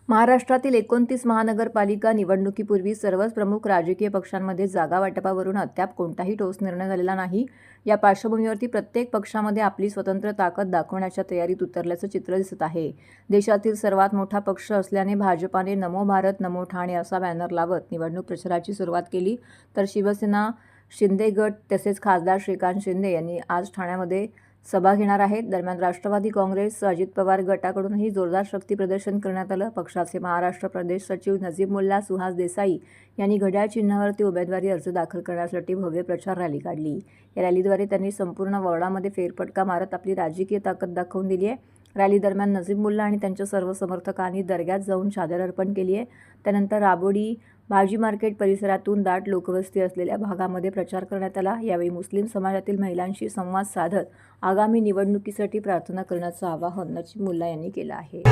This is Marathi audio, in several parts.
महाराष्ट्रातील 29 महानगरपालिका निवडणुकीपूर्वी सर्वच प्रमुख राजकीय पक्षांमध्ये जागा वाटपावरून अद्याप कोणताही ठोस निर्णय झालेला नाही. या पार्श्वभूमीवरती प्रत्येक पक्षामध्ये आपली स्वतंत्र ताकद दाखवण्याच्या तयारीत उतरल्याचं चित्र दिसत आहे. देशातील सर्वात मोठा पक्ष असल्याने भाजपाने नमो भारत नमो ठाणे असा बॅनर लावत निवडणूक प्रचाराची सुरुवात केली, तर शिवसेना, शिंदे गट तसेच खासदार श्रीकांत शिंदे यांनी आज ठाण्यामध्ये सभा घेणार आहेत. दरम्यान राष्ट्रवादी काँग्रेस, अजित पवार गटाकडूनही जोरदार शक्ती प्रदर्शन करण्यात आलं. पक्षाचे महाराष्ट्र प्रदेश सचिव नजीब मुल्ला, सुहास देसाई यांनी घड्याळ चिन्हावरती उमेदवारी अर्ज दाखल करण्यासाठी भव्य प्रचार रॅली काढली. या रॅलीद्वारे त्यांनी संपूर्ण वॉर्डामध्ये फेरफटका मारत आपली राजकीय ताकद दाखवून दिली आहे. रॅली दरम्यान नजीब मुल्ला आणि त्यांच्या सर्व समर्थकांनी दर्ग्यात जाऊन चादर अर्पण केली आहे. त्यानंतर राबोडी भाजी मार्केट परिसरातून दाट लोकवस्ती असलेल्या भागामध्ये प्रचार करण्यात आला. यावेळी मुस्लिम समाजातील महिलांशी संवाद साधत आगामी निवडणुकीसाठी प्रार्थना करण्याचं आवाहन नजीब मुल्ला यांनी केलं आहे.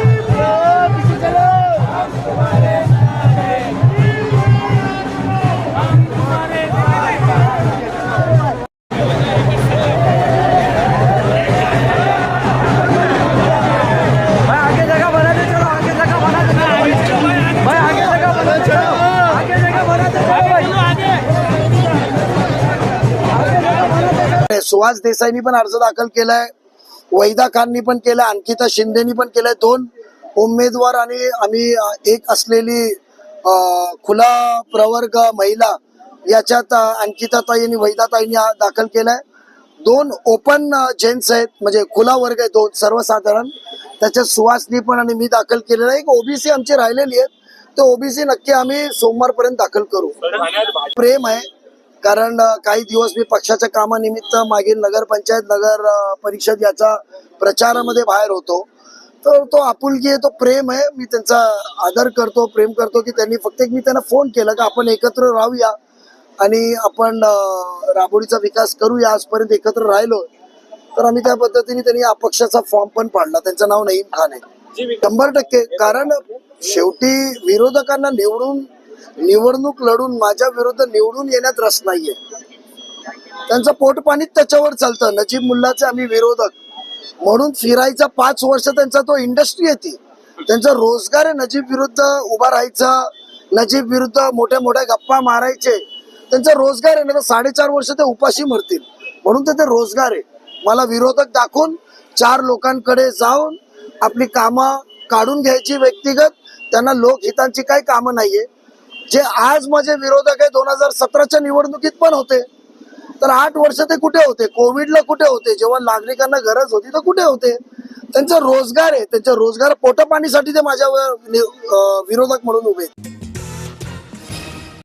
सुहास देसाईंनी पण अर्ज दाखल केलाय, वैदा खाननी पण केलाय, अंकिता शिंदेनी पण केलाय. 2 उमेदवार आणि आम्ही एक असलेली खुला प्रवर्ग महिला याच्यात अंकिताताई आणि वैदाताईंनी दाखल केलाय. 2 ओपन जेंट्स आहेत, म्हणजे खुला वर्ग आहे 2 सर्वसाधारण, त्याच्यात सुहासनी पण आणि मी दाखल केलेला आहे. एक ओबीसी आमची राहिलेली आहेत, ते ओबीसी नक्की आम्ही सोमवारपर्यंत दाखल करू. प्रेम आहे, कारण काही दिवस मी पक्षाच्या कामानिमित्त मागील नगरपंचायत, नगर परिषद याचा प्रचारामध्ये बाहेर होतो. तर तो आपुलकी आहे, तो प्रेम आहे. मी त्यांचा आदर करतो, प्रेम करतो की त्यांनी फक्त मी त्यांना फोन केला की आपण एकत्र राहूया आणि आपण राबोडीचा विकास करूया. आजपर्यंत एकत्र राहिलो, तर आम्ही त्या पद्धतीने त्यांनी अपक्षाचा फॉर्म पण पाडला. त्यांचं नाव नईम खान आहे. 100%, कारण शेवटी विरोधकांना निवडणूक लढून माझ्या विरुद्ध निवडून येण्यात रस नाहीये. त्यांचं पोटपाणीच त्याच्यावर चालतं. नजीब मुल्लाचे आम्ही विरोधक म्हणून फिरायचा 5 वर्ष त्यांचा तो इंडस्ट्री आहे, त्यांचा रोजगार आहे. नजीब विरुद्ध उभा राहायचा, नजीब विरुद्ध मोठ्या मोठ्या गप्पा मारायचे, त्यांचा रोजगार आहे ना. 4.5 वर्ष ते उपाशी मरतील म्हणून ते रोजगार आहे. मला विरोधक दाखवून 4 लोकांकडे जाऊन आपली कामं काढून घ्यायची व्यक्तिगत, त्यांना लोकहितांची काही कामं नाहीये. जे आज माझे विरोधक आहे 2017च्या निवडणुकीत पण होते, तर 8 वर्ष ते कुठे होते? कोविडला कुठे होते? जेव्हा नागरिकांना गरज होती तर कुठे होते? त्यांचा रोजगार आहे, त्यांच्या रोजगार पोटपाणीसाठी ते माझ्या विरोधक म्हणून उभे आहेत.